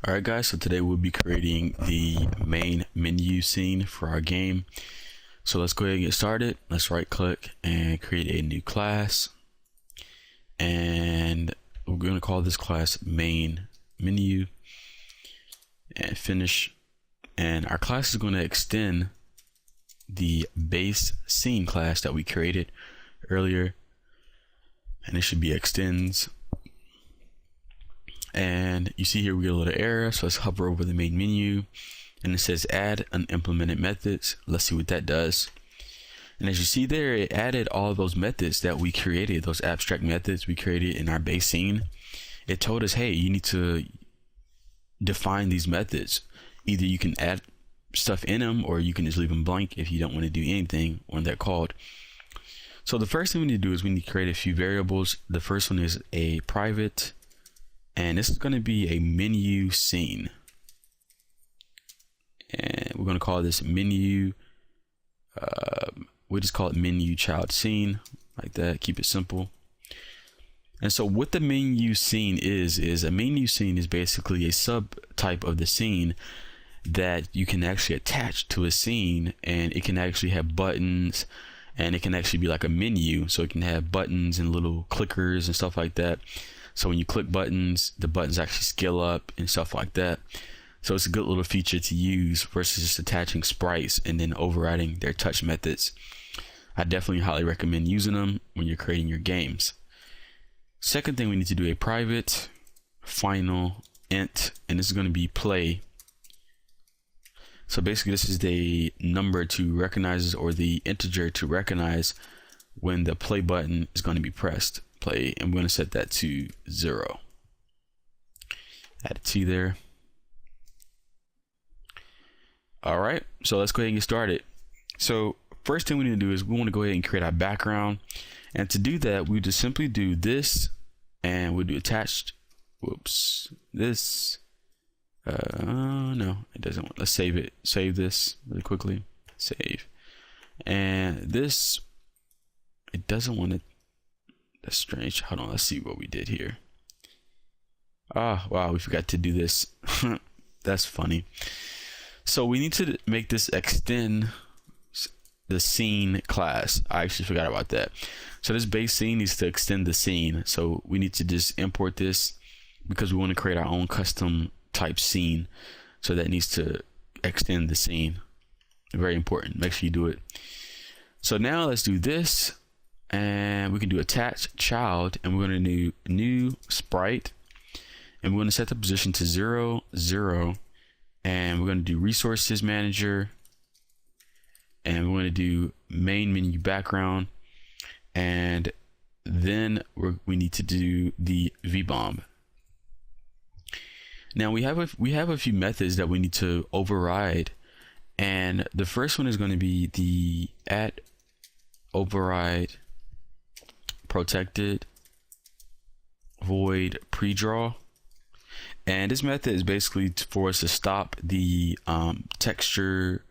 Alright guys, so today we'll be creating the main menu scene for our game. So let's go ahead and get started. Let's right click and create a new class. And we're going to call this class main menu and finish. And our class is going to extend the base scene class that we created earlier. And it should be extends. And you see here we get a little error, so let's hover over the main menu and it says add unimplemented methods. Let's see what that does. And as you see there, it added all of those methods that we created, those abstract methods we created in our base scene. It told us, hey, you need to define these methods. Either you can add stuff in them or you can just leave them blank if you don't want to do anything when they're called. So the first thing we need to do is we need to create a few variables. The first one is a private, and this is going to be a menu scene, and we're going to call this menu. We just call it menu child scene, like that. Keep it simple. And so what the menu scene is a menu scene is basically a subtype of the scene that you can actually attach to a scene, and it can actually have buttons, and it can actually be like a menu, so it can have buttons and little clickers and stuff like that. So when you click buttons, the buttons actually scale up and stuff like that. So it's a good little feature to use versus just attaching sprites and then overriding their touch methods. I definitely highly recommend using them when you're creating your games. Second thing, we need to do a private final int, and this is going to be play. So basically this is the number to recognize, or the integer to recognize when the play button is going to be pressed. Play, and we're going to set that to 0. Add a T there. Alright, so let's go ahead and get started. So first thing we need to do is we want to go ahead and create our background, and to do that we just simply do this, and we'll do attached. Whoops, this no, it doesn't want. Let's save it. Save this really quickly. Save. And this, it doesn't want to. That's strange. Hold on, let's see what we did here. Ah, wow, we forgot to do this. That's funny. So we need to make this extend the scene class. I actually forgot about that. So this base scene needs to extend the scene. So we need to just import this because we want to create our own custom type scene. So that needs to extend the scene. Very important. Make sure you do it. So now let's do this. And we can do attach child, and we're going to do new sprite, and we're going to set the position to 0, 0, and we're going to do resources manager, and we're going to do main menu background, and then we need to do the vbomb. Now we have a few methods that we need to override, and the first one is going to be the at override protected void pre-draw, and this method is basically for us to stop the texture,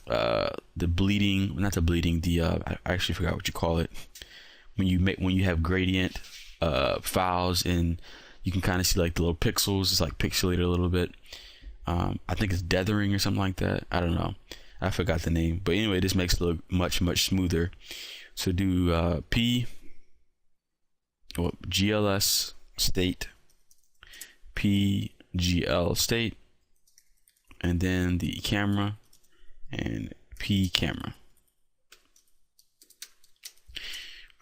the bleeding, not the bleeding, the I actually forgot what you call it, when you have gradient files, and you can kind of see like the little pixels. It's like pixelated a little bit. I think it's dithering or something like that. I don't know, I forgot the name, but anyway, this makes it look much smoother. So do p or gls state, pgl state, and then the camera and p camera.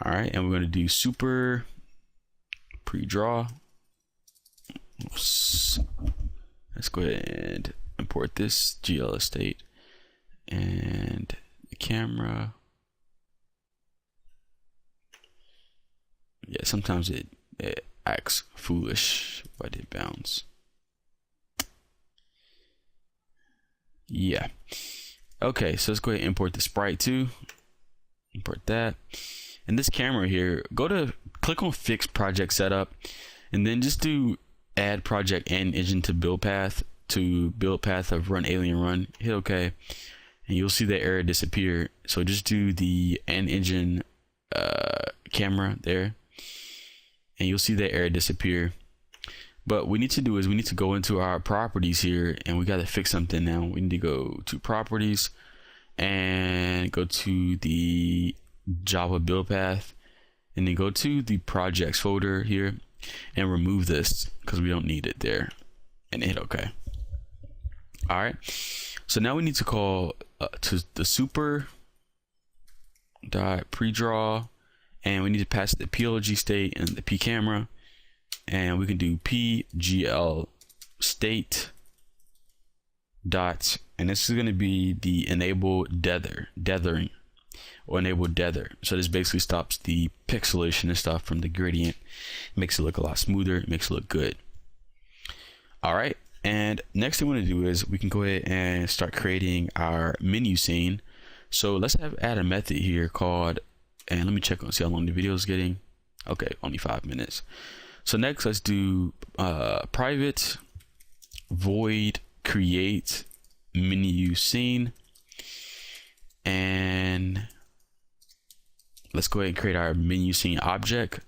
All right, and we're going to do super pre-draw. Let's go ahead and import this gls state and the camera. Yeah, sometimes it acts foolish, but it bounds. Yeah. Okay, so let's go ahead and import the sprite too. Import that. And this camera here, click on fix project setup, and then just do add project and engine to build path of run alien run. Hit OK, and you'll see the error disappear. So just do the and engine camera there, and you'll see that error disappear. But we need to do is we need to go into our properties here, and we got to fix something now. We need to go to properties and go to the Java build path, and then go to the projects folder here and remove this because we don't need it there, and hit OK. All right, so now we need to call to the super dot predraw, and we need to pass the PLG state and the P camera, and we can do PGL state dot, and this is going to be the enable dethering or enable tether. So this basically stops the pixelation and stuff from the gradient, makes it look a lot smoother, makes it look good. All right, and next thing we want to do is we can go ahead and start creating our menu scene. So let's add a method here called, and let me check on see how long the video is getting. Okay, only 5 minutes. So next, let's do private void create menu scene, and let's go ahead and create our menu scene object.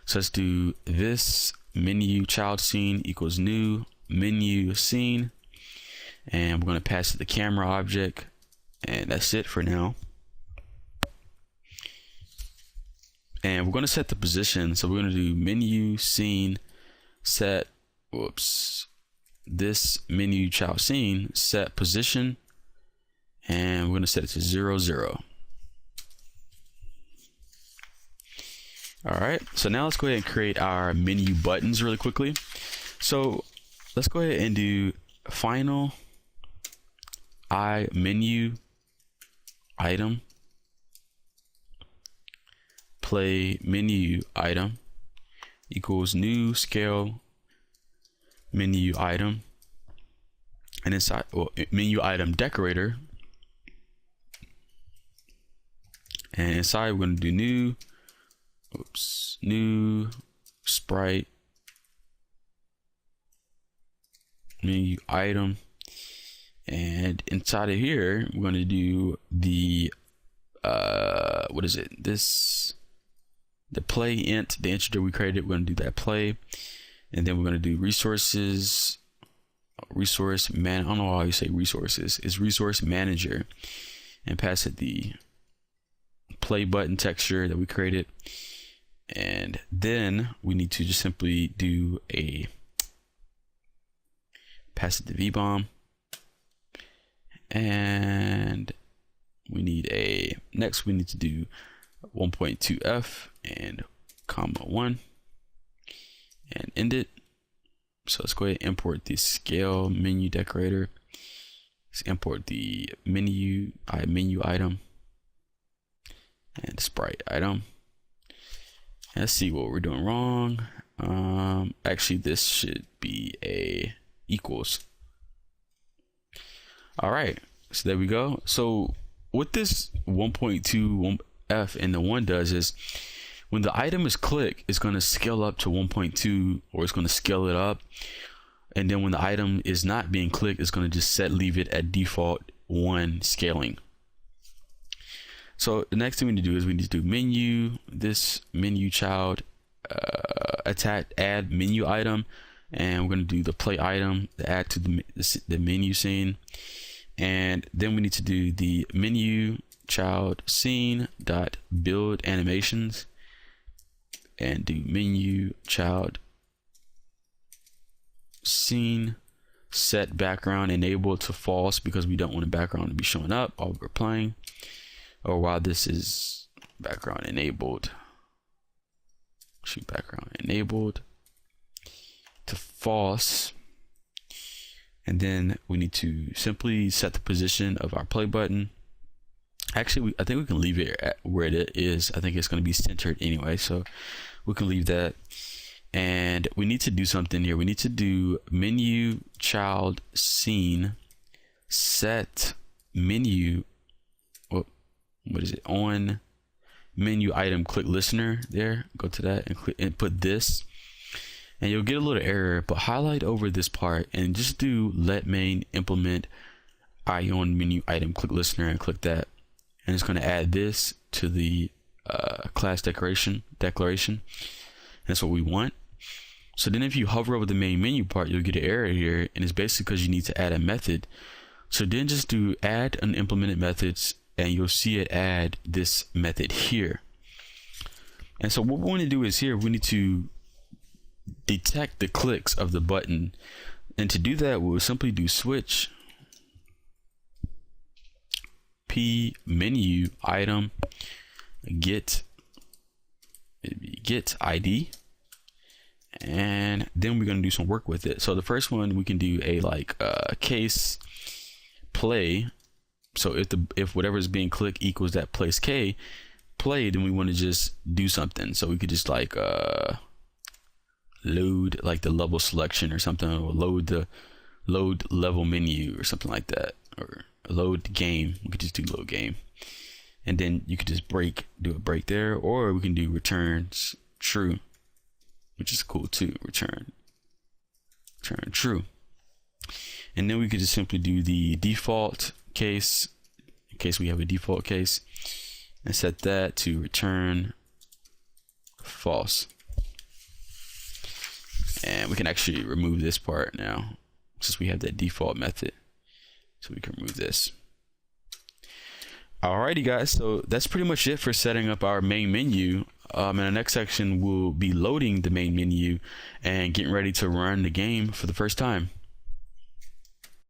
So let's do this menu child scene equals new menu scene, and we're going to pass it the camera object, and that's it for now. And we're going to set the position. So we're going to do menu scene set, this menu child scene set position, and we're going to set it to 0, 0. All right, so now let's go ahead and create our menu buttons really quickly. So let's go ahead and do final menu item play menu item equals new scale menu item, and inside menu item decorator, and inside we're going to do new sprite menu item, and inside of here we're going to do the the play int, the integer we created. We're going to do that play, and then we're going to do resources, I don't know how you say resources, it's resource manager, and pass it the play button texture that we created. And then we need to just simply do pass it the VBOM, and we need next we need to do 1.2f and comma 1 and end it. So let's go ahead and import the scale menu decorator. Let's import the menu item and sprite item. And let's see what we're doing wrong. Actually, this should be a equals. All right, so there we go. So what this 1.2 f and the 1 does is when the item is clicked, it's going to scale up to 1.2, or it's going to scale it up, and then when the item is not being clicked, it's going to just leave it at default 1 scaling. So the next thing we need to do is we need to do this menu child add menu item, and we're going to do the play item, the add to the menu scene, and then we need to do the menu child scene dot build animations, and do menu child scene set background enabled to false, because we don't want the background to be showing up while we're playing, or while this is background enabled, background enabled to false. And then we need to simply set the position of our play button. Actually, I think we can leave it at where it is. I think it's going to be centered anyway, so we can leave that. And we need to do something here. We need to do menu child scene set menu, what is it, on menu item click listener. There, go to that and click and put this, and you'll get a little error, but highlight over this part and just do let main implement on menu item click listener and click that, and it's going to add this to the class declaration. That's what we want. So then if you hover over the main menu part, you'll get an error here, and it's basically because you need to add a method. So then just do add unimplemented methods, and you'll see it add this method here. And so what we want to do is here we need to detect the clicks of the button, and to do that we'll simply do switch p menu item get ID, and then we're going to do some work with it. So the first one we can do a case play. So if whatever is being clicked equals that place k play, then we want to just do something. So we could just load like the level selection or something, or load level menu or something like that, or load game. We could just do load game, and then you could just do a break there, or we can do returns true, which is cool too. Return true, and then we could just simply do the default case in case we have a default case, and set that to return false. And we can actually remove this part now since we have that default method, so we can remove this. Alrighty guys, so that's pretty much it for setting up our main menu. In the next section we'll be loading the main menu and getting ready to run the game for the first time.